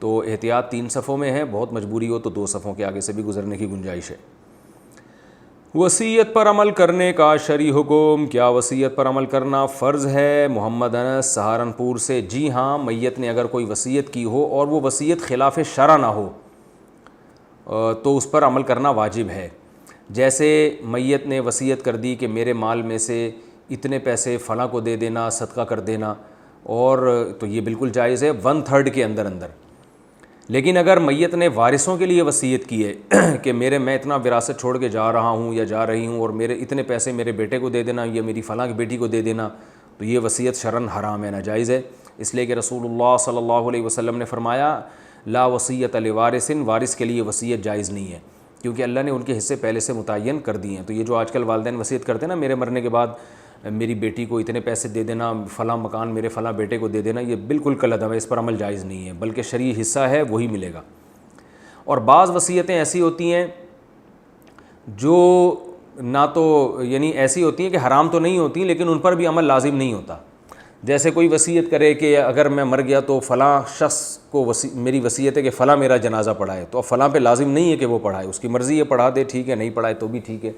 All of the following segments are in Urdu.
تو احتیاط 3 صفوں میں ہے، بہت مجبوری ہو تو 2 صفوں کے آگے سے بھی گزرنے کی گنجائش ہے۔ وصیت پر عمل کرنے کا شرعی حکم، کیا وصیت پر عمل کرنا فرض ہے؟ محمد انس سہارنپور سے، جی ہاں، میت نے اگر کوئی وصیت کی ہو اور وہ وصیت خلاف شرع نہ ہو تو اس پر عمل کرنا واجب ہے۔ جیسے میت نے وصیت کر دی کہ میرے مال میں سے اتنے پیسے فلاں کو دے دینا، صدقہ کر دینا، اور تو یہ بالکل جائز ہے 1/3 کے اندر۔ لیکن اگر میت نے وارثوں کے لیے وصیت کی ہے کہ میں اتنا وراثت چھوڑ کے جا رہا ہوں یا جا رہی ہوں اور میرے اتنے پیسے میرے بیٹے کو دے دینا یا میری فلاں کی بیٹی کو دے دینا، تو یہ وصیت شرعاً حرام ہے، ناجائز ہے، اس لیے کہ رسول اللہ صلی اللہ علیہ وسلم نے فرمایا لا وصیت لوارث، وارث کے لیے وصیت جائز نہیں ہے، کیونکہ اللہ نے ان کے حصے پہلے سے متعین کر دیے ہیں۔ تو یہ جو آج کل والدین وصیت کرتے ہیں نا، میرے مرنے کے بعد میری بیٹی کو اتنے پیسے دے دینا، فلاں مکان میرے فلاں بیٹے کو دے دینا، یہ بالکل کالعدم ہے، اس پر عمل جائز نہیں ہے، بلکہ شرعی حصہ ہے وہی ملے گا۔ اور بعض وصیتیں ایسی ہوتی ہیں جو نہ تو یعنی ایسی ہوتی ہیں کہ حرام تو نہیں ہوتی لیکن ان پر بھی عمل لازم نہیں ہوتا۔ جیسے کوئی وصیت کرے کہ اگر میں مر گیا تو فلاں شخص کو میری وصیت ہے کہ فلاں میرا جنازہ پڑھائے، تو اب فلاں پہ لازم نہیں ہے کہ وہ پڑھائے، اس کی مرضی ہے، پڑھا دے ٹھیک ہے، نہیں پڑھائے تو بھی ٹھیک ہے،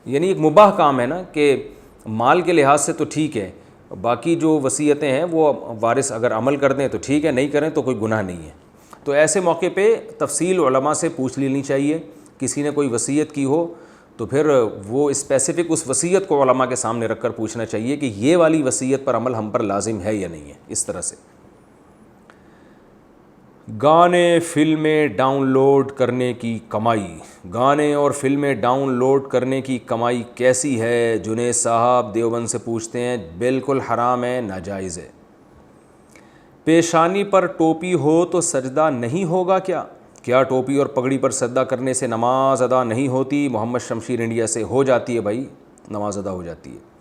یعنی ایک مباح کام ہے نا، کہ مال کے لحاظ سے تو ٹھیک ہے، باقی جو وصیتیں ہیں وہ وارث اگر عمل کر دیں تو ٹھیک ہے، نہیں کریں تو کوئی گناہ نہیں ہے۔ تو ایسے موقع پہ تفصیل علماء سے پوچھ لینی چاہیے، کسی نے کوئی وصیت کی ہو تو پھر وہ اسپیسیفک اس وصیت کو علماء کے سامنے رکھ کر پوچھنا چاہیے کہ یہ والی وصیت پر عمل ہم پر لازم ہے یا نہیں ہے، اس طرح سے۔ گانے فلمیں ڈاؤن لوڈ کرنے کی کمائی، گانے اور فلمیں ڈاؤن لوڈ کرنے کی کمائی کیسی ہے؟ جنید صاحب دیوبند سے پوچھتے ہیں، بالکل حرام ہے، ناجائز ہے۔ پیشانی پر ٹوپی ہو تو سجدہ نہیں ہوگا کیا ٹوپی اور پگڑی پر سجدہ کرنے سے نماز ادا نہیں ہوتی؟ محمد شمشیر انڈیا سے، ہو جاتی ہے بھائی، نماز ادا ہو جاتی ہے۔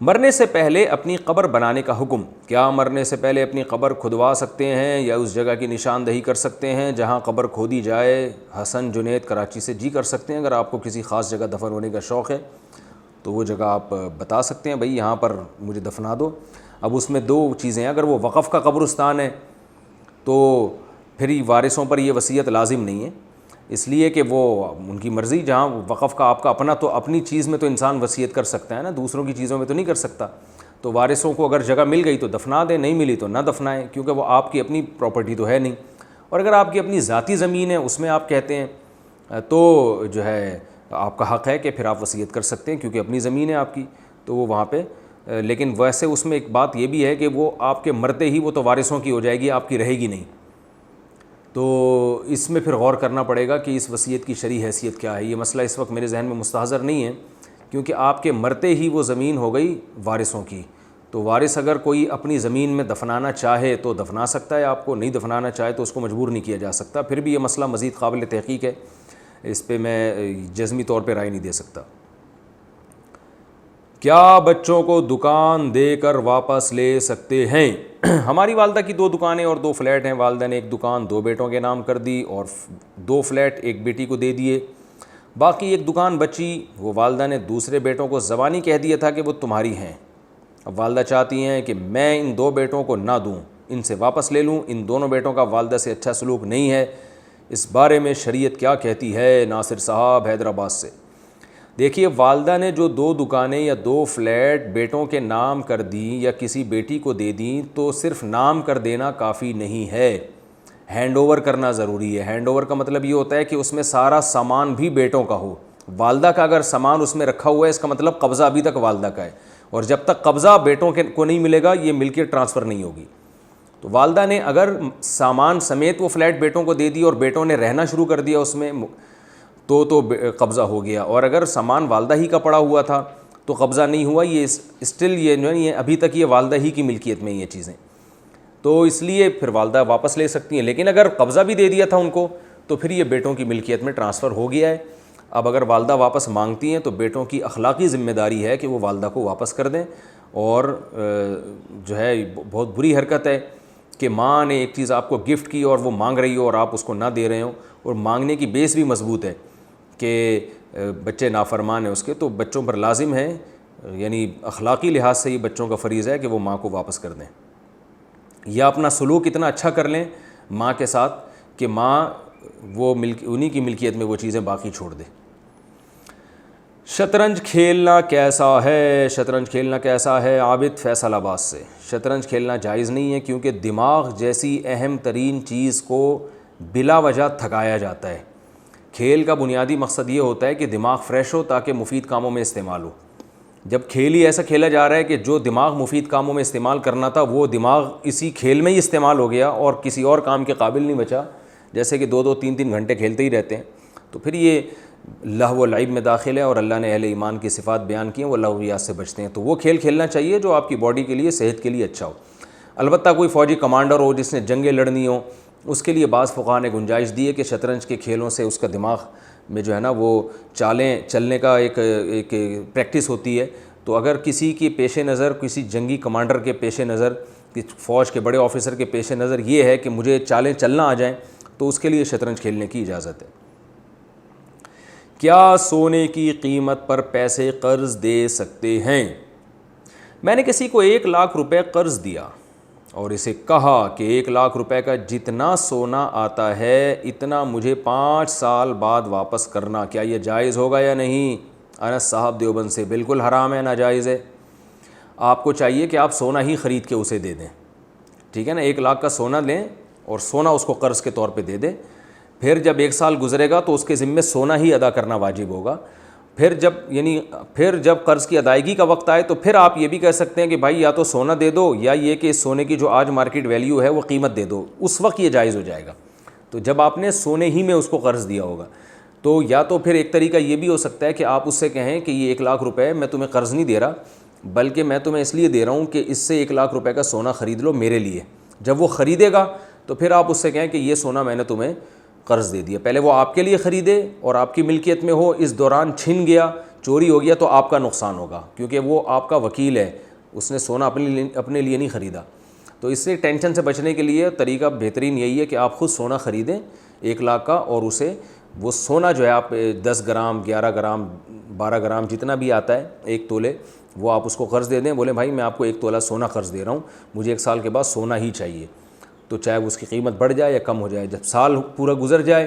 مرنے سے پہلے اپنی قبر بنانے کا حکم، کیا مرنے سے پہلے اپنی قبر کھدوا سکتے ہیں یا اس جگہ کی نشاندہی کر سکتے ہیں جہاں قبر کھودی جائے؟ حسن جنید کراچی سے، جی کر سکتے ہیں، اگر آپ کو کسی خاص جگہ دفن ہونے کا شوق ہے تو وہ جگہ آپ بتا سکتے ہیں، بھائی یہاں پر مجھے دفنا دو۔ اب اس میں 2 چیزیں ہیں، اگر وہ وقف کا قبرستان ہے تو پھر وارثوں پر یہ وصیت لازم نہیں ہے، اس لیے کہ وہ ان کی مرضی، جہاں وقف کا آپ کا اپنا، تو اپنی چیز میں تو انسان وصیت کر سکتا ہے نا، دوسروں کی چیزوں میں تو نہیں کر سکتا۔ تو وارثوں کو اگر جگہ مل گئی تو دفنا دیں، نہیں ملی تو نہ دفنائیں، کیونکہ وہ آپ کی اپنی پراپرٹی تو ہے نہیں۔ اور اگر آپ کی اپنی ذاتی زمین ہے اس میں آپ کہتے ہیں تو جو ہے آپ کا حق ہے کہ پھر آپ وصیت کر سکتے ہیں، کیونکہ اپنی زمین ہے آپ کی، تو وہ وہاں پہ، لیکن ویسے اس میں ایک بات یہ بھی ہے کہ وہ آپ کے مرتے ہی وہ تو وارثوں کی ہو جائے گی، آپ کی رہے گی نہیں۔ تو اس میں پھر غور کرنا پڑے گا کہ اس وصیت کی شرعی حیثیت کیا ہے۔ یہ مسئلہ اس وقت میرے ذہن میں مستحضر نہیں ہے، کیونکہ آپ کے مرتے ہی وہ زمین ہو گئی وارثوں کی، تو وارث اگر کوئی اپنی زمین میں دفنانا چاہے تو دفنا سکتا ہے آپ کو، نہیں دفنانا چاہے تو اس کو مجبور نہیں کیا جا سکتا۔ پھر بھی یہ مسئلہ مزید قابل تحقیق ہے، اس پہ میں جزمی طور پہ رائے نہیں دے سکتا۔ کیا بچوں کو دکان دے کر واپس لے سکتے ہیں؟ ہماری والدہ کی 2 دکانیں اور 2 فلیٹ ہیں، والدہ نے ایک دکان 2 بیٹوں کے نام کر دی اور 2 فلیٹ ایک بیٹی کو دے دیے، باقی ایک دکان بچی، وہ والدہ نے دوسرے بیٹوں کو زبانی کہہ دیا تھا کہ وہ تمہاری ہیں۔ اب والدہ چاہتی ہیں کہ میں ان 2 بیٹوں کو نہ دوں، ان سے واپس لے لوں، ان دونوں بیٹوں کا والدہ سے اچھا سلوک نہیں ہے، اس بارے میں شریعت کیا کہتی ہے؟ ناصر صاحب حیدرآباد سے۔ دیکھیے، والدہ نے جو 2 دکانیں یا 2 فلیٹ بیٹوں کے نام کر دیں یا کسی بیٹی کو دے دیں تو صرف نام کر دینا کافی نہیں ہے، ہینڈ اوور کرنا ضروری ہے۔ ہینڈ اوور کا مطلب یہ ہوتا ہے کہ اس میں سارا سامان بھی بیٹوں کا ہو۔ والدہ کا اگر سامان اس میں رکھا ہوا ہے اس کا مطلب قبضہ ابھی تک والدہ کا ہے، اور جب تک قبضہ بیٹوں کو نہیں ملے گا یہ ملکیت ٹرانسفر نہیں ہوگی۔ تو والدہ نے اگر سامان سمیت وہ فلیٹ بیٹوں کو دے دی اور بیٹوں نے رہنا شروع کر دیا اس میں تو قبضہ ہو گیا، اور اگر سامان والدہ ہی کا پڑا ہوا تھا تو قبضہ نہیں ہوا، یہ اسٹل یہ ابھی تک یہ والدہ ہی کی ملکیت میں یہ چیزیں، تو اس لیے پھر والدہ واپس لے سکتی ہیں۔ لیکن اگر قبضہ بھی دے دیا تھا ان کو تو پھر یہ بیٹوں کی ملکیت میں ٹرانسفر ہو گیا ہے۔ اب اگر والدہ واپس مانگتی ہیں تو بیٹوں کی اخلاقی ذمہ داری ہے کہ وہ والدہ کو واپس کر دیں، اور جو ہے بہت بری حرکت ہے کہ ماں نے ایک چیز آپ کو گفٹ کی اور وہ مانگ رہی ہو اور آپ اس کو نہ دے رہے ہو، اور مانگنے کی بیس بھی مضبوط ہے کہ بچے نافرمان ہیں اس کے، تو بچوں پر لازم ہے، یعنی اخلاقی لحاظ سے یہ بچوں کا فریضہ ہے کہ وہ ماں کو واپس کر دیں، یا اپنا سلوک اتنا اچھا کر لیں ماں کے ساتھ کہ ماں وہ انہی کی ملکیت میں وہ چیزیں باقی چھوڑ دے۔ شطرنج کھیلنا کیسا ہے؟ شطرنج کھیلنا کیسا ہے؟ عابد فیصل آباد سے۔ شطرنج کھیلنا جائز نہیں ہے، کیونکہ دماغ جیسی اہم ترین چیز کو بلا وجہ تھکایا جاتا ہے۔ کھیل کا بنیادی مقصد یہ ہوتا ہے کہ دماغ فریش ہو تاکہ مفید کاموں میں استعمال ہو۔ جب کھیل ہی ایسا کھیلا جا رہا ہے کہ جو دماغ مفید کاموں میں استعمال کرنا تھا وہ دماغ اسی کھیل میں ہی استعمال ہو گیا اور کسی اور کام کے قابل نہیں بچا، جیسے کہ 2-3 گھنٹے کھیلتے ہی رہتے ہیں، تو پھر یہ لہو و لعب میں داخل ہے، اور اللہ نے اہل ایمان کی صفات بیان کی ہیں، وہ لغویات سے بچتے ہیں۔ تو وہ کھیل کھیلنا چاہیے جو آپ کی باڈی کے لیے، صحت کے لیے اچھا ہو۔ البتہ کوئی فوجی کمانڈر ہو جس نے جنگیں لڑنی ہوں، اس کے لیے بعض فقہاء نے گنجائش دی ہے کہ شطرنج کے کھیلوں سے اس کا دماغ میں جو ہے نا وہ چالیں چلنے کا ایک پریکٹس ہوتی ہے۔ تو اگر کسی کے پیش نظر، کسی جنگی کمانڈر کے پیش نظر، فوج کے بڑے آفیسر کے پیش نظر یہ ہے کہ مجھے چالیں چلنا آ جائیں، تو اس کے لیے شطرنج کھیلنے کی اجازت ہے۔ کیا سونے کی قیمت پر پیسے قرض دے سکتے ہیں؟ میں نے کسی کو 1 لاکھ روپے قرض دیا اور اسے کہا کہ 1 لاکھ روپے کا جتنا سونا آتا ہے اتنا مجھے 5 سال بعد واپس کرنا، کیا یہ جائز ہوگا یا نہیں؟ انس صاحب دیوبند سے۔ بالکل حرام ہے، ناجائز ہے۔ آپ کو چاہیے کہ آپ سونا ہی خرید کے اسے دے دیں، ٹھیک ہے نا؟ 1 لاکھ کا سونا لیں اور سونا اس کو قرض کے طور پہ دے دیں، پھر جب 1 سال گزرے گا تو اس کے ذمے سونا ہی ادا کرنا واجب ہوگا۔ پھر جب قرض کی ادائیگی کا وقت آئے تو پھر آپ یہ بھی کہہ سکتے ہیں کہ بھائی یا تو سونا دے دو یا یہ کہ اس سونے کی جو آج مارکیٹ ویلیو ہے وہ قیمت دے دو، اس وقت یہ جائز ہو جائے گا۔ تو جب آپ نے سونے ہی میں اس کو قرض دیا ہوگا تو یا تو پھر ایک طریقہ یہ بھی ہو سکتا ہے کہ آپ اس سے کہیں کہ یہ 1 لاکھ روپے میں تمہیں قرض نہیں دے رہا، بلکہ میں تمہیں اس لیے دے رہا ہوں کہ اس سے 1 لاکھ روپے کا سونا خرید لو میرے لیے۔ جب وہ خریدے گا تو پھر آپ اس سے کہیں کہ یہ سونا میں نے تمہیں قرض دے دیا۔ پہلے وہ آپ کے لیے خریدے اور آپ کی ملکیت میں ہو، اس دوران چھن گیا، چوری ہو گیا تو آپ کا نقصان ہوگا، کیونکہ وہ آپ کا وکیل ہے، اس نے سونا اپنے لیے نہیں خریدا۔ تو اس سے ٹینشن سے بچنے کے لیے طریقہ بہترین یہی ہے کہ آپ خود سونا خریدیں 1 لاکھ کا، اور اسے وہ سونا جو ہے آپ 10 گرام 11 گرام 12 گرام جتنا بھی آتا ہے 1 تولے، وہ آپ اس کو قرض دے دیں، بولیں بھائی میں آپ کو 1 تولہ سونا قرض دے رہا ہوں، مجھے 1 سال کے بعد سونا ہی چاہیے۔ تو چاہے اس کی قیمت بڑھ جائے یا کم ہو جائے، جب سال پورا گزر جائے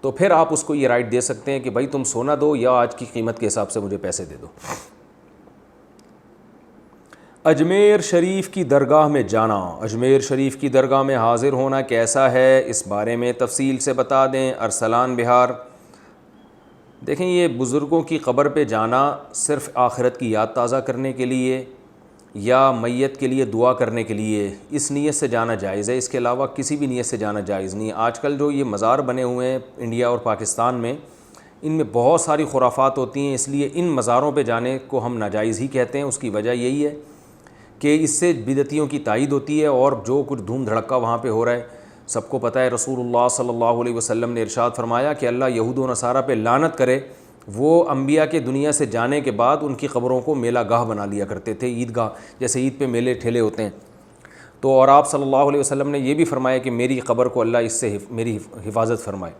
تو پھر آپ اس کو یہ رائٹ دے سکتے ہیں کہ بھائی تم سونا دو یا آج کی قیمت کے حساب سے مجھے پیسے دے دو۔ اجمیر شریف کی درگاہ میں جانا، اجمیر شریف کی درگاہ میں حاضر ہونا کیسا ہے؟ اس بارے میں تفصیل سے بتا دیں۔ ارسلان بہار۔ دیکھیں، یہ بزرگوں کی قبر پہ جانا صرف آخرت کی یاد تازہ کرنے کے لیے یا میت کے لیے دعا کرنے کے لیے اس نیت سے جانا جائز ہے، اس کے علاوہ کسی بھی نیت سے جانا جائز نہیں ہے۔ آج کل جو یہ مزار بنے ہوئے ہیں انڈیا اور پاکستان میں، ان میں بہت ساری خرافات ہوتی ہیں، اس لیے ان مزاروں پہ جانے کو ہم ناجائز ہی کہتے ہیں۔ اس کی وجہ یہی ہے کہ اس سے بدعتیوں کی تائید ہوتی ہے، اور جو کچھ دھوم دھڑکا وہاں پہ ہو رہا ہے سب کو پتہ ہے۔ رسول اللہ صلی اللہ علیہ وسلم نے ارشاد فرمایا کہ اللہ یہود و نصارہ پہ لعنت کرے، وہ انبیاء کے دنیا سے جانے کے بعد ان کی قبروں کو میلہ گاہ بنا لیا کرتے تھے، عیدگاہ، جیسے عید پہ میلے ٹھیلے ہوتے ہیں۔ تو اور آپ صلی اللہ علیہ وسلم نے یہ بھی فرمایا کہ میری قبر کو اللہ اس سے میری حفاظت فرمائے۔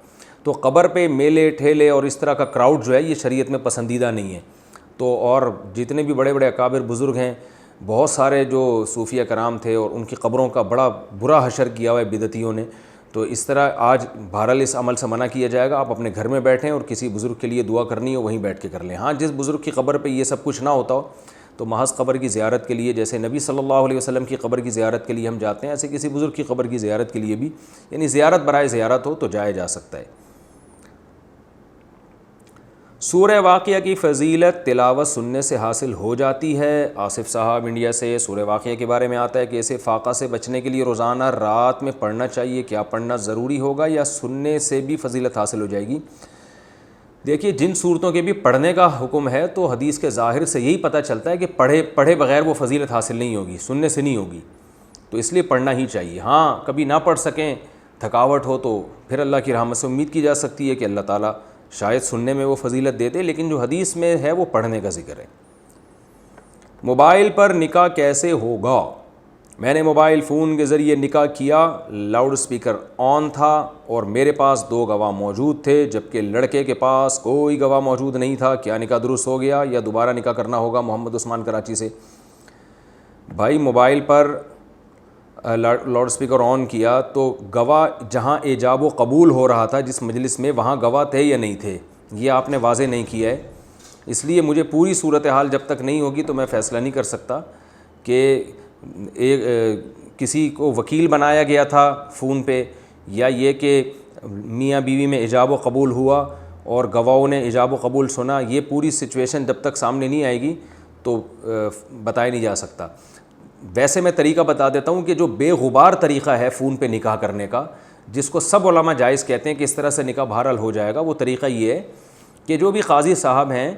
تو قبر پہ میلے ٹھیلے اور اس طرح کا کراؤڈ جو ہے یہ شریعت میں پسندیدہ نہیں ہے۔ تو اور جتنے بھی بڑے بڑے اکابر بزرگ ہیں، بہت سارے جو صوفیہ کرام تھے اور ان کی قبروں کا بڑا برا حشر کیا ہوا ہے بدعتیوں نے۔ تو اس طرح آج بہرحال اس عمل سے منع کیا جائے گا۔ آپ اپنے گھر میں بیٹھیں اور کسی بزرگ کے لیے دعا کرنی ہو وہیں بیٹھ کے کر لیں۔ ہاں، جس بزرگ کی قبر پہ یہ سب کچھ نہ ہوتا ہو تو محض قبر کی زیارت کے لیے، جیسے نبی صلی اللہ علیہ وسلم کی قبر کی زیارت کے لیے ہم جاتے ہیں، ایسے کسی بزرگ کی قبر کی زیارت کے لیے بھی، یعنی زیارت برائے زیارت ہو تو جایا جا سکتا ہے۔ سورہ واقعہ کی فضیلت تلاوت سننے سے حاصل ہو جاتی ہے۔ آصف صاحب انڈیا سے۔ سورہ واقعہ کے بارے میں آتا ہے کہ اسے فاقہ سے بچنے کے لیے روزانہ رات میں پڑھنا چاہیے، کیا پڑھنا ضروری ہوگا یا سننے سے بھی فضیلت حاصل ہو جائے گی؟ دیکھیے، جن صورتوں کے بھی پڑھنے کا حکم ہے تو حدیث کے ظاہر سے یہی پتہ چلتا ہے کہ پڑھے بغیر وہ فضیلت حاصل نہیں ہوگی، سننے سے نہیں ہوگی، تو اس لیے پڑھنا ہی چاہیے۔ ہاں، کبھی نہ پڑھ سکیں، تھکاوٹ ہو، تو پھر اللہ کی رحمت سے امید کی جا سکتی ہے کہ اللہ تعالیٰ شاید سننے میں وہ فضیلت دیتے، لیکن جو حدیث میں ہے وہ پڑھنے کا ذکر ہے۔ موبائل پر نکاح کیسے ہوگا؟ میں نے موبائل فون کے ذریعے نکاح کیا، لاؤڈ سپیکر آن تھا اور میرے پاس 2 گواہ موجود تھے، جبکہ لڑکے کے پاس کوئی گواہ موجود نہیں تھا، کیا نکاح درست ہو گیا یا دوبارہ نکاح کرنا ہوگا؟ محمد عثمان کراچی سے۔ بھائی، موبائل پر لاؤڈ اسپیکر آن کیا تو گواہ جہاں ایجاب و قبول ہو رہا تھا جس مجلس میں وہاں گواہ تھے یا نہیں تھے؟ یہ آپ نے واضح نہیں کیا ہے، اس لیے مجھے پوری صورتحال جب تک نہیں ہوگی تو میں فیصلہ نہیں کر سکتا کہ کسی کو وکیل بنایا گیا تھا فون پہ، یا یہ کہ میاں بیوی میں ایجاب و قبول ہوا اور گواہوں نے ایجاب و قبول سنا. یہ پوری سچویشن جب تک سامنے نہیں آئے گی تو بتایا نہیں جا سکتا. ویسے میں طریقہ بتا دیتا ہوں کہ جو بے غبار طریقہ ہے فون پہ نکاح کرنے کا، جس کو سب علماء جائز کہتے ہیں کہ اس طرح سے نکاح بہرحال ہو جائے گا، وہ طریقہ یہ ہے کہ جو بھی قاضی صاحب ہیں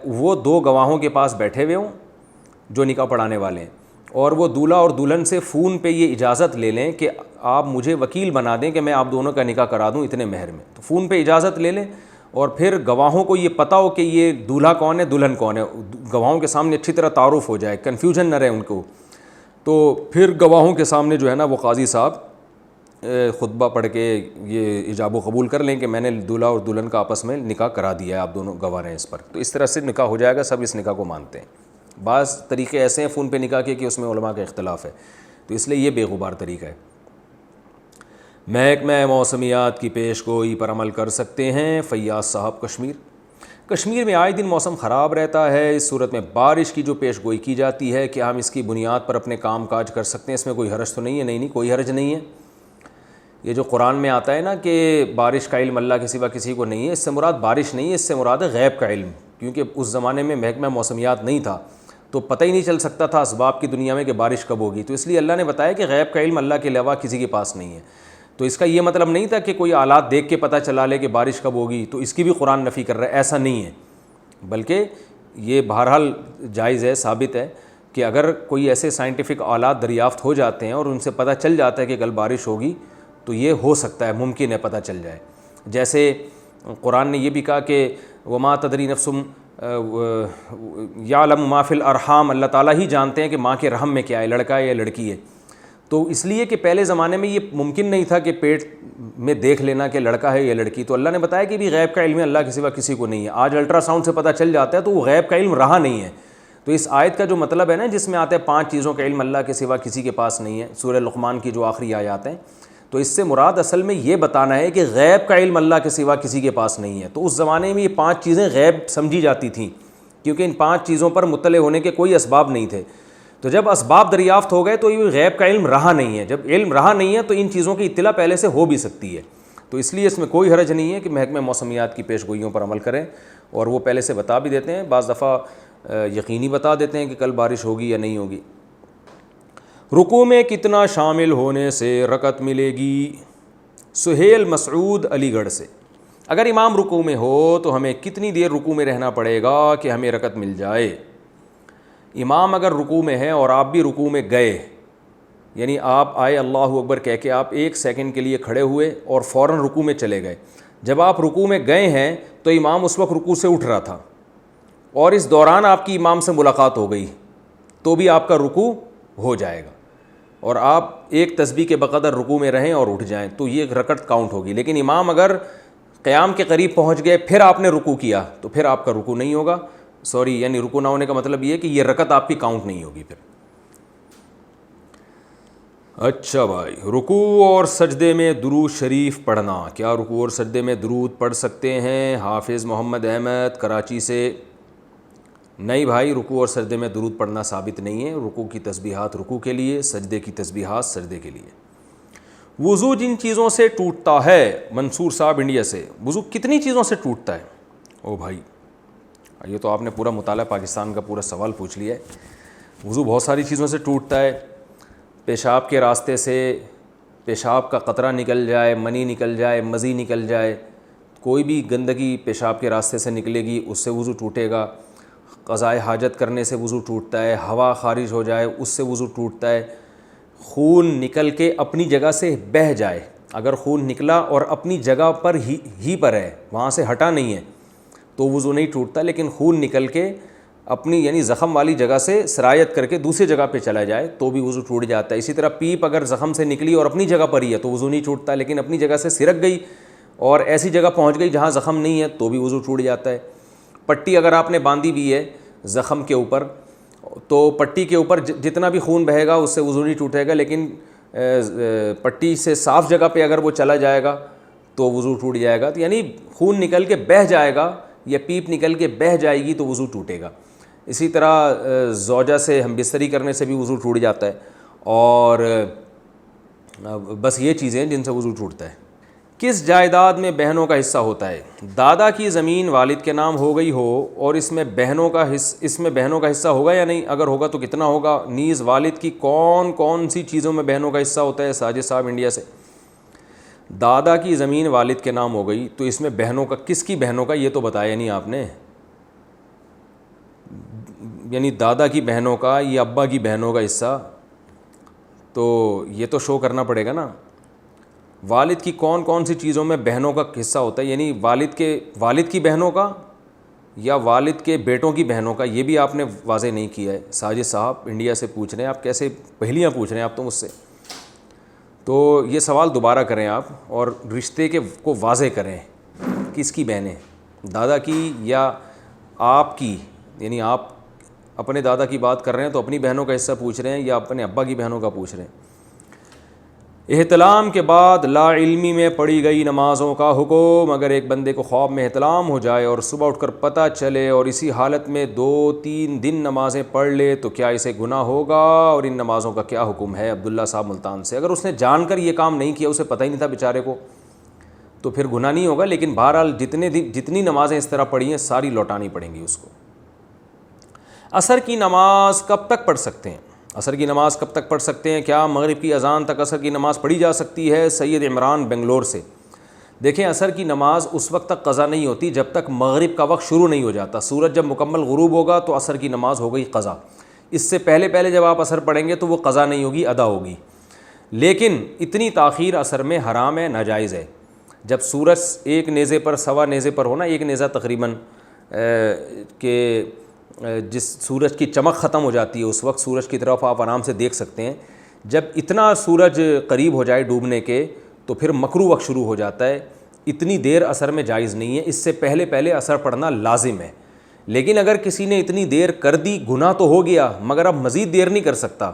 وہ 2 گواہوں کے پاس بیٹھے ہوئے ہوں جو نکاح پڑھانے والے ہیں، اور وہ دولہا اور دلہن سے فون پہ یہ اجازت لے لیں کہ آپ مجھے وکیل بنا دیں کہ میں آپ دونوں کا نکاح کرا دوں اتنے مہر میں. تو فون پہ اجازت لے لیں اور پھر گواہوں کو یہ پتہ ہو کہ یہ دولہا کون ہے دلہن کون ہے، گواہوں کے سامنے اچھی طرح تعارف ہو جائے، کنفیوژن نہ رہے ان کو. تو پھر گواہوں کے سامنے جو ہے نا وہ قاضی صاحب خطبہ پڑھ کے یہ ایجاب و قبول کر لیں کہ میں نے دولہا اور دلہن کا آپس میں نکاح کرا دیا ہے، آپ دونوں گواہ ہیں اس پر. تو اس طرح سے نکاح ہو جائے گا، سب اس نکاح کو مانتے ہیں. بعض طریقے ایسے ہیں فون پہ نکاح کے کہ اس میں علماء کا اختلاف ہے، تو اس لیے یہ بے غبار طریقہ ہے. محکمہ موسمیات کی پیش گوئی پر عمل کر سکتے ہیں. فیاض صاحب کشمیر میں آئے دن موسم خراب رہتا ہے، اس صورت میں بارش کی جو پیش گوئی کی جاتی ہے کیا ہم اس کی بنیاد پر اپنے کام کاج کر سکتے ہیں؟ اس میں کوئی حرج تو نہیں ہے؟ نہیں، کوئی حرج نہیں ہے. یہ جو قرآن میں آتا ہے نا کہ بارش کا علم اللہ کے سوا کسی کو نہیں ہے، اس سے مراد بارش نہیں ہے، اس سے مراد ہے غیب کا علم. کیونکہ اس زمانے میں محکمہ موسمیات نہیں تھا تو پتہ ہی نہیں چل سکتا تھا اسباب کی دنیا میں کہ بارش کب ہوگی، تو اس لیے اللہ نے بتایا کہ غیب کا علم اللہ کے علاوہ کسی کے پاس نہیں ہے. تو اس کا یہ مطلب نہیں تھا کہ کوئی آلات دیکھ کے پتہ چلا لے کہ بارش کب ہوگی تو اس کی بھی قرآن نفی کر رہا ہے، ایسا نہیں ہے. بلکہ یہ بہرحال جائز ہے، ثابت ہے کہ اگر کوئی ایسے سائنٹیفک آلات دریافت ہو جاتے ہیں اور ان سے پتہ چل جاتا ہے کہ کل بارش ہوگی تو یہ ہو سکتا ہے، ممکن ہے پتہ چل جائے. جیسے قرآن نے یہ بھی کہا کہ وما تدری نفس یعلم ما فی الارحام، اللہ تعالیٰ ہی جانتے ہیں کہ ماں کے رحم میں کیا ہے، لڑکا ہے یا لڑکی ہے. تو اس لیے کہ پہلے زمانے میں یہ ممکن نہیں تھا کہ پیٹ میں دیکھ لینا کہ لڑکا ہے یا لڑکی، تو اللہ نے بتایا کہ بھی غیب کا علم اللہ کے سوا کسی کو نہیں ہے. آج الٹرا ساؤنڈ سے پتہ چل جاتا ہے تو وہ غیب کا علم رہا نہیں ہے. تو اس آیت کا جو مطلب ہے نا جس میں آتے ہیں 5 چیزوں کا علم اللہ کے سوا کسی کے پاس نہیں ہے، سورہ لقمان کی جو آخری آیات ہیں، تو اس سے مراد اصل میں یہ بتانا ہے کہ غیب کا علم اللہ کے سوا کسی کے پاس نہیں ہے. تو اس زمانے میں یہ 5 چیزیں غیب سمجھی جاتی تھیں کیونکہ ان 5 چیزوں پر مطلع ہونے کے کوئی اسباب نہیں تھے. تو جب اسباب دریافت ہو گئے تو یہ غیب کا علم رہا نہیں ہے. جب علم رہا نہیں ہے تو ان چیزوں کی اطلاع پہلے سے ہو بھی سکتی ہے. تو اس لیے اس میں کوئی حرج نہیں ہے کہ محکمہ موسمیات کی پیش گوئیوں پر عمل کریں، اور وہ پہلے سے بتا بھی دیتے ہیں، بعض دفعہ یقینی بتا دیتے ہیں کہ کل بارش ہوگی یا نہیں ہوگی. رکوع میں کتنا شامل ہونے سے رکعت ملے گی؟ سہیل مسعود علی گڑھ سے. اگر امام رکوع میں ہو تو ہمیں کتنی دیر رکوع میں رہنا پڑے گا کہ ہمیں رکعت مل جائے؟ امام اگر رکوع میں ہے اور آپ بھی رکوع میں گئے، یعنی آپ آئے اللہ اکبر کہہ کے آپ 1 سیکنڈ کے لیے کھڑے ہوئے اور فوراً رکوع میں چلے گئے. جب آپ رکوع میں گئے ہیں تو امام اس وقت رکوع سے اٹھ رہا تھا اور اس دوران آپ کی امام سے ملاقات ہو گئی تو بھی آپ کا رکوع ہو جائے گا، اور آپ 1 تسبیح کے بقدر رکوع میں رہیں اور اٹھ جائیں تو یہ رکعت کاؤنٹ ہوگی. لیکن امام اگر قیام کے قریب پہنچ گئے پھر آپ نے رکوع کیا تو پھر آپ کا رکوع نہیں ہوگا. یعنی رکوع نہ ہونے کا مطلب یہ کہ یہ رکعت آپ کی کاؤنٹ نہیں ہوگی پھر. اچھا بھائی، رکوع اور سجدے میں درود شریف پڑھنا، کیا رکوع اور سجدے میں درود پڑھ سکتے ہیں؟ حافظ محمد احمد کراچی سے. نہیں بھائی، رکوع اور سجدے میں درود پڑھنا ثابت نہیں ہے. رکوع کی تسبیحات رکوع کے لیے، سجدے کی تسبیحات سجدے کے لیے. وضو جن چیزوں سے ٹوٹتا ہے، منصور صاحب انڈیا سے. وضو کتنی چیزوں سے ٹوٹتا ہے؟ او بھائی، یہ تو آپ نے پورا مطالعہ پاکستان کا پورا سوال پوچھ لیا ہے. وضو بہت ساری چیزوں سے ٹوٹتا ہے. پیشاب کے راستے سے پیشاب کا قطرہ نکل جائے، منی نکل جائے، مزی نکل جائے، کوئی بھی گندگی پیشاب کے راستے سے نکلے گی اس سے وضو ٹوٹے گا. قضائے حاجت کرنے سے وضو ٹوٹتا ہے. ہوا خارج ہو جائے اس سے وضو ٹوٹتا ہے. خون نکل کے اپنی جگہ سے بہہ جائے، اگر خون نکلا اور اپنی جگہ پر ہی پر ہے، وہاں سے ہٹا نہیں ہے تو وضو نہیں ٹوٹتا. لیکن خون نکل کے اپنی یعنی زخم والی جگہ سے سرایت کر کے دوسری جگہ پہ چلا جائے تو بھی وضو ٹوٹ جاتا ہے. اسی طرح پیپ اگر زخم سے نکلی اور اپنی جگہ پر ہی ہے تو وضو نہیں ٹوٹتا، لیکن اپنی جگہ سے سرک گئی اور ایسی جگہ پہنچ گئی جہاں زخم نہیں ہے تو بھی وضو ٹوٹ جاتا ہے. پٹی اگر آپ نے باندھی بھی ہے زخم کے اوپر تو پٹی کے اوپر جتنا بھی خون بہے گا اس سے وضو نہیں ٹوٹے گا، لیکن پٹی سے صاف جگہ پہ اگر وہ چلا جائے گا تو وضو ٹوٹ جائے گا. تو یعنی خون نکل کے بہہ جائے گا یا پیپ نکل کے بہہ جائے گی تو وضو ٹوٹے گا. اسی طرح زوجہ سے ہم بستری کرنے سے بھی وضو ٹوٹ جاتا ہے. اور بس یہ چیزیں ہیں جن سے وضو ٹوٹتا ہے. کس جائیداد میں بہنوں کا حصہ ہوتا ہے؟ دادا کی زمین والد کے نام ہو گئی ہو اور اس میں بہنوں کا حصہ ہوگا یا نہیں؟ اگر ہوگا تو کتنا ہوگا؟ نیز والد کی کون کون سی چیزوں میں بہنوں کا حصہ ہوتا ہے؟ ساجد صاحب انڈیا سے. دادا کی زمین والد کے نام ہو گئی تو اس میں بہنوں کا، کس کی بہنوں کا؟ یہ تو بتایا نہیں آپ نے. یعنی دادا کی بہنوں کا یا ابا کی بہنوں کا حصہ، تو یہ تو شو کرنا پڑے گا نا. والد کی کون کون سی چیزوں میں بہنوں کا حصہ ہوتا ہے، یعنی والد کی بہنوں کا یا والد کے بیٹوں کی بہنوں کا، یہ بھی آپ نے واضح نہیں کیا ہے. ساجد صاحب انڈیا سے پوچھ رہے ہیں، آپ کیسے پہلیاں پوچھ رہے ہیں آپ تو مجھ سے. تو یہ سوال دوبارہ کریں آپ اور رشتے کو واضح کریں. کس کی بہنیں؟ دادا کی یا آپ کی؟ یعنی آپ اپنے دادا کی بات کر رہے ہیں تو اپنی بہنوں کا حصہ پوچھ رہے ہیں یا اپنے ابا کی بہنوں کا پوچھ رہے ہیں؟ احتلام کے بعد لا علمی میں پڑھی گئی نمازوں کا حکم. اگر ایک بندے کو خواب میں احتلام ہو جائے اور صبح اٹھ کر پتہ چلے اور اسی حالت میں 2-3 دن نمازیں پڑھ لے تو کیا اسے گناہ ہوگا اور ان نمازوں کا کیا حکم ہے؟ عبداللہ صاحب ملتان سے. اگر اس نے جان کر یہ کام نہیں کیا، اسے پتہ ہی نہیں تھا بیچارے کو، تو پھر گناہ نہیں ہوگا، لیکن بہرحال جتنی نمازیں اس طرح پڑھی ہیں ساری لوٹانی پڑیں گی اس کو. عصر کی نماز کب تک پڑھ سکتے ہیں؟ عصر کی نماز کب تک پڑھ سکتے ہیں؟ کیا مغرب کی اذان تک عصر کی نماز پڑھی جا سکتی ہے؟ سید عمران بنگلور سے. دیکھیں، عصر کی نماز اس وقت تک قضا نہیں ہوتی جب تک مغرب کا وقت شروع نہیں ہو جاتا. سورج جب مکمل غروب ہوگا تو عصر کی نماز ہو گئی قضا. اس سے پہلے جب آپ عصر پڑھیں گے تو وہ قضا نہیں ہوگی، ادا ہوگی. لیکن اتنی تاخیر عصر میں حرام ہے، ناجائز ہے. جب سورج ایک نیزے پر، سوا نیزے پر ہونا، ایک نیزہ تقریباً کہ جس سورج کی چمک ختم ہو جاتی ہے اس وقت سورج کی طرف آپ آرام سے دیکھ سکتے ہیں. جب اتنا سورج قریب ہو جائے ڈوبنے کے تو پھر مکروہ وقت شروع ہو جاتا ہے. اتنی دیر عصر میں جائز نہیں ہے، اس سے پہلے عصر پڑھنا لازم ہے. لیکن اگر کسی نے اتنی دیر کر دی، گناہ تو ہو گیا مگر اب مزید دیر نہیں کر سکتا،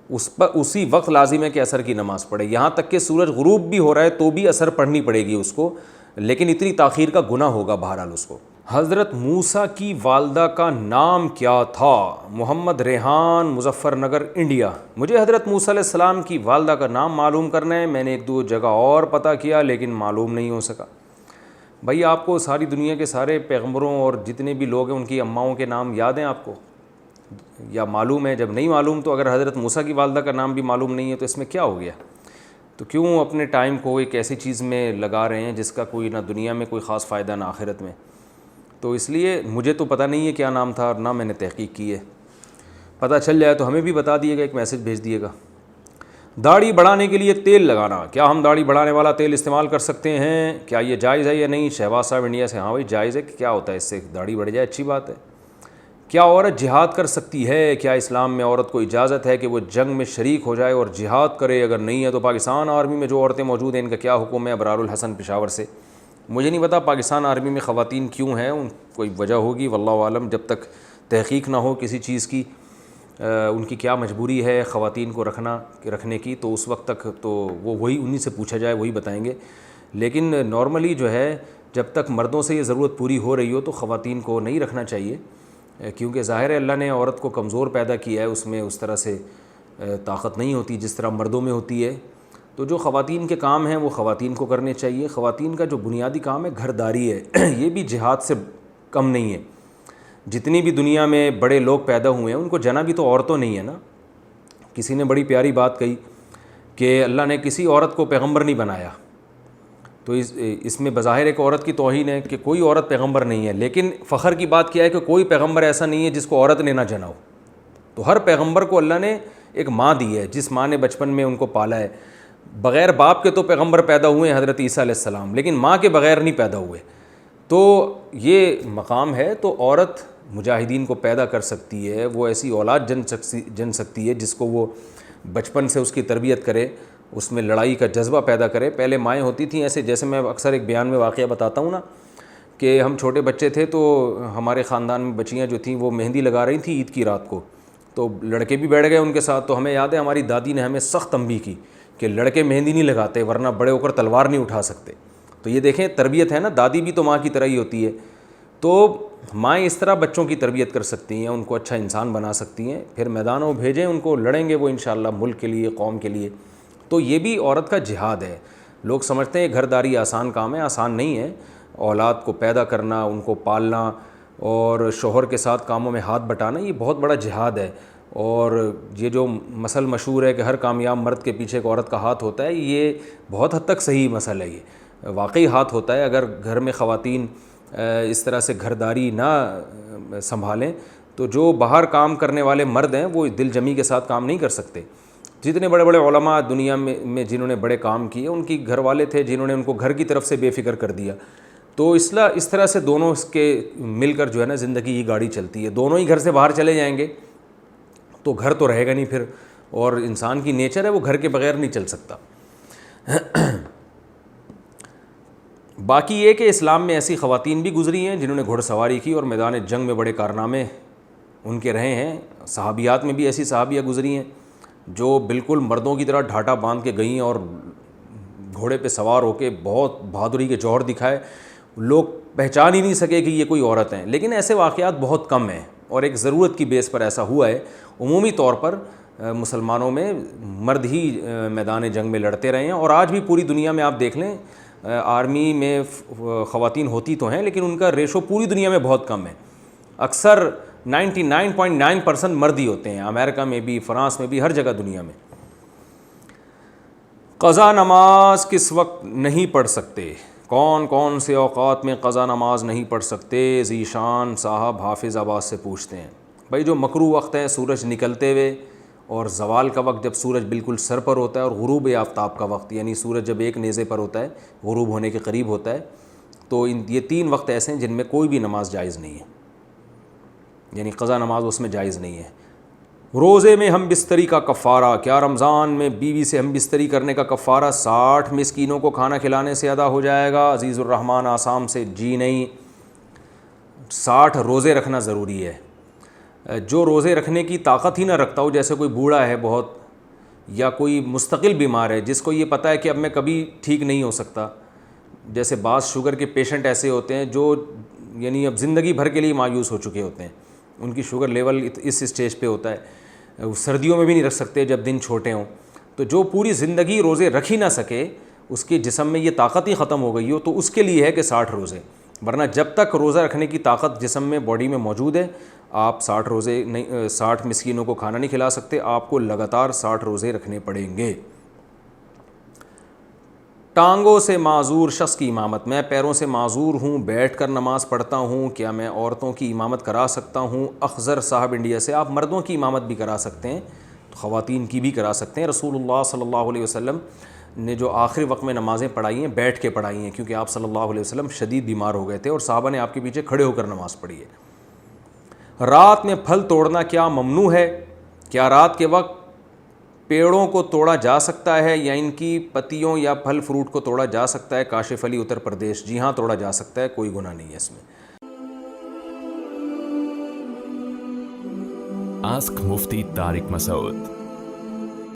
اس پر اسی وقت لازم ہے کہ عصر کی نماز پڑھے. یہاں تک کہ سورج غروب بھی ہو رہا ہے تو بھی عصر پڑھنی پڑے گی اس کو، لیکن اتنی تاخیر کا گناہ ہوگا بہرحال اس کو. حضرت موسیٰ کی والدہ کا نام کیا تھا؟ محمد ریحان، مظفر نگر، انڈیا. مجھے حضرت موسیٰ علیہ السلام کی والدہ کا نام معلوم کرنا ہے. میں نے 1-2 جگہ اور پتہ کیا لیکن معلوم نہیں ہو سکا. بھائی آپ کو ساری دنیا کے سارے پیغمبروں اور جتنے بھی لوگ ہیں ان کی اماؤں کے نام یاد ہیں آپ کو یا معلوم ہے؟ جب نہیں معلوم تو اگر حضرت موسیٰ کی والدہ کا نام بھی معلوم نہیں ہے تو اس میں کیا ہو گیا؟ تو کیوں اپنے ٹائم کو ایک ایسی چیز میں لگا رہے ہیں جس کا کوئی نہ دنیا میں کوئی خاص فائدہ نہ آخرت میں؟ تو اس لیے مجھے تو پتہ نہیں ہے کیا نام تھا اور نہ میں نے تحقیق کی ہے. پتہ چل جائے تو ہمیں بھی بتا دیے گا، ایک میسج بھیج دیے گا. داڑھی بڑھانے کے لیے تیل لگانا، کیا ہم داڑھی بڑھانے والا تیل استعمال کر سکتے ہیں؟ کیا یہ جائز ہے یا نہیں؟ شہباز صاحب انڈیا سے. ہاں بھائی جائز ہے. کیا ہوتا ہے اس سے؟ داڑھی بڑھ جائے اچھی بات ہے. کیا عورت جہاد کر سکتی ہے؟ کیا اسلام میں عورت کو اجازت ہے کہ وہ جنگ میں شریک ہو جائے اور جہاد کرے؟ اگر نہیں ہے تو پاکستان آرمی میں جو عورتیں موجود ہیں ان کا کیا حکم ہے؟ ابرار الحسن پشاور سے. مجھے نہیں پتا پاکستان آرمی میں خواتین کیوں ہیں، ان کوئی وجہ ہوگی واللہ عالم. جب تک تحقیق نہ ہو کسی چیز کی ان کی کیا مجبوری ہے خواتین کو رکھنے کی، تو اس وقت تک تو وہ وہی انہی سے پوچھا جائے، وہی بتائیں گے. لیکن نارملی جو ہے جب تک مردوں سے یہ ضرورت پوری ہو رہی ہو تو خواتین کو نہیں رکھنا چاہیے، کیونکہ ظاہر ہے اللہ نے عورت کو کمزور پیدا کیا ہے، اس میں اس طرح سے طاقت نہیں ہوتی جس طرح مردوں میں ہوتی ہے. تو جو خواتین کے کام ہیں وہ خواتین کو کرنے چاہیے. خواتین کا جو بنیادی کام ہے گھر داری ہے، یہ بھی جہاد سے کم نہیں ہے. جتنی بھی دنیا میں بڑے لوگ پیدا ہوئے ہیں ان کو جنا بھی تو عورتوں نہیں ہے نا. کسی نے بڑی پیاری بات کہی کہ اللہ نے کسی عورت کو پیغمبر نہیں بنایا، تو اس میں بظاہر ایک عورت کی توہین ہے کہ کوئی عورت پیغمبر نہیں ہے. لیکن فخر کی بات کیا ہے کہ کوئی پیغمبر ایسا نہیں ہے جس کو عورت نے نہ جنا ہو. تو ہر پیغمبر کو اللہ نے ایک ماں دی ہے، جس ماں نے بچپن میں ان کو پالا ہے. بغیر باپ کے تو پیغمبر پیدا ہوئے ہیں حضرت عیسیٰ علیہ السلام، لیکن ماں کے بغیر نہیں پیدا ہوئے. تو یہ مقام ہے. تو عورت مجاہدین کو پیدا کر سکتی ہے، وہ ایسی اولاد جن سکتی ہے جس کو وہ بچپن سے اس کی تربیت کرے، اس میں لڑائی کا جذبہ پیدا کرے. پہلے مائیں ہوتی تھیں ایسے، جیسے میں اکثر ایک بیان میں واقعہ بتاتا ہوں نا کہ ہم چھوٹے بچے تھے تو ہمارے خاندان میں بچیاں جو تھیں وہ مہندی لگا رہی تھیں عید کی رات کو, تو لڑکے بھی بیٹھ گئے ان کے ساتھ. تو ہمیں یاد ہے ہماری دادی نے ہمیں سخت تنبیہ کی کہ لڑکے مہندی نہیں لگاتے ورنہ بڑے ہو کر تلوار نہیں اٹھا سکتے. تو یہ دیکھیں تربیت ہے نا, دادی بھی تو ماں کی طرح ہی ہوتی ہے. تو مائیں اس طرح بچوں کی تربیت کر سکتی ہیں, ان کو اچھا انسان بنا سکتی ہیں, پھر میدانوں میں بھیجیں ان کو, لڑیں گے وہ انشاءاللہ ملک کے لیے, قوم کے لیے. تو یہ بھی عورت کا جہاد ہے. لوگ سمجھتے ہیں گھرداری آسان کام ہے, آسان نہیں ہے. اولاد کو پیدا کرنا, ان کو پالنا اور شوہر کے ساتھ کاموں میں ہاتھ بٹانا یہ بہت بڑا جہاد ہے. اور یہ جو مثل مشہور ہے کہ ہر کامیاب مرد کے پیچھے ایک عورت کا ہاتھ ہوتا ہے, یہ بہت حد تک صحیح مسئلہ ہے. یہ واقعی ہاتھ ہوتا ہے. اگر گھر میں خواتین اس طرح سے گھرداری نہ سنبھالیں تو جو باہر کام کرنے والے مرد ہیں وہ دل جمی کے ساتھ کام نہیں کر سکتے. جتنے بڑے بڑے علماء دنیا میں جنہوں نے بڑے کام کیے ان کی گھر والے تھے جنہوں نے ان کو گھر کی طرف سے بے فکر کر دیا. تو اس طرح سے دونوں اس کے مل کر جو ہے نا زندگی کی گاڑی چلتی ہے. دونوں ہی گھر سے باہر چلے جائیں گے تو گھر تو رہے گا نہیں پھر, اور انسان کی نیچر ہے وہ گھر کے بغیر نہیں چل سکتا. باقی یہ کہ اسلام میں ایسی خواتین بھی گزری ہیں جنہوں نے گھڑ سواری کی اور میدان جنگ میں بڑے کارنامے ان کے رہے ہیں. صحابیات میں بھی ایسی صحابیہ گزری ہیں جو بالکل مردوں کی طرح ڈھاٹا باندھ کے گئیں اور گھوڑے پہ سوار ہو کے بہت بہادری کے جوہر دکھائے. لوگ پہچان ہی نہیں سکے کہ یہ کوئی عورت ہیں. لیکن ایسے واقعات بہت کم ہیں اور ایک ضرورت کی بیس پر ایسا ہوا ہے. عمومی طور پر مسلمانوں میں مرد ہی میدان جنگ میں لڑتے رہے ہیں. اور آج بھی پوری دنیا میں آپ دیکھ لیں آرمی میں خواتین ہوتی تو ہیں لیکن ان کا ریشو پوری دنیا میں بہت کم ہے. اکثر 99.9% مرد ہی ہوتے ہیں, امریکہ میں بھی, فرانس میں بھی, ہر جگہ دنیا میں. قضا نماز کس وقت نہیں پڑھ سکتے؟ کون کون سے اوقات میں قضا نماز نہیں پڑھ سکتے؟ ذیشان صاحب حافظ آباد سے پوچھتے ہیں. بھائی جو مکروہ وقت ہے سورج نکلتے ہوئے اور زوال کا وقت جب سورج بالکل سر پر ہوتا ہے, اور غروب آفتاب کا وقت یعنی سورج جب ایک نیزے پر ہوتا ہے غروب ہونے کے قریب ہوتا ہے, تو یہ 3 وقت ایسے ہیں جن میں کوئی بھی نماز جائز نہیں ہے, یعنی قضا نماز اس میں جائز نہیں ہے. روزے میں ہم بستری کا کفارہ, کیا رمضان میں بیوی سے ہم بستری کرنے کا کفارہ 60 مسکینوں کو کھانا کھلانے سے ادا ہو جائے گا؟ عزیز الرحمن آسام سے. جی نہیں, 60 روزے رکھنا ضروری ہے. جو روزے رکھنے کی طاقت ہی نہ رکھتا ہو, جیسے کوئی بوڑھا ہے بہت یا کوئی مستقل بیمار ہے جس کو یہ پتہ ہے کہ اب میں کبھی ٹھیک نہیں ہو سکتا, جیسے بعض شوگر کے پیشنٹ ایسے ہوتے ہیں جو یعنی اب زندگی بھر کے لیے مایوس ہو چکے ہوتے ہیں, ان کی شوگر لیول اس اسٹیج پہ ہوتا ہے, سردیوں میں بھی نہیں رکھ سکتے جب دن چھوٹے ہوں. تو جو پوری زندگی روزے رکھ ہی نہ سکے, اس کے جسم میں یہ طاقت ہی ختم ہو گئی ہو, تو اس کے لیے ہے کہ 60 روزے. ورنہ جب تک روزہ رکھنے کی طاقت جسم میں باڈی میں موجود ہے آپ 60 روزے نہیں 60 مسکینوں کو کھانا نہیں کھلا سکتے, آپ کو لگاتار 60 روزے رکھنے پڑیں گے. ٹانگوں سے معذور شخص کی امامت, میں پیروں سے معذور ہوں, بیٹھ کر نماز پڑھتا ہوں, کیا میں عورتوں کی امامت کرا سکتا ہوں؟ اخذر صاحب انڈیا سے. آپ مردوں کی امامت بھی کرا سکتے ہیں, خواتین کی بھی کرا سکتے ہیں. رسول اللہ صلی اللہ علیہ وسلم نے جو آخری وقت میں نمازیں پڑھائی ہیں بیٹھ کے پڑھائی ہیں, کیونکہ آپ صلی اللہ علیہ وسلم شدید بیمار ہو گئے تھے اور صحابہ نے آپ کے پیچھے کھڑے ہو کر نماز پڑھی ہے. رات میں پھل توڑنا کیا ممنوع ہے؟ کیا رات کے وقت پیڑوں کو توڑا جا سکتا ہے یا ان کی پتیوں یا پھل فروٹ کو توڑا جا سکتا ہے؟ کاشف علی اتر پردیش. جی ہاں توڑا جا سکتا ہے, کوئی گناہ نہیں ہے اس میں. آسک مفتی طارق مسعود.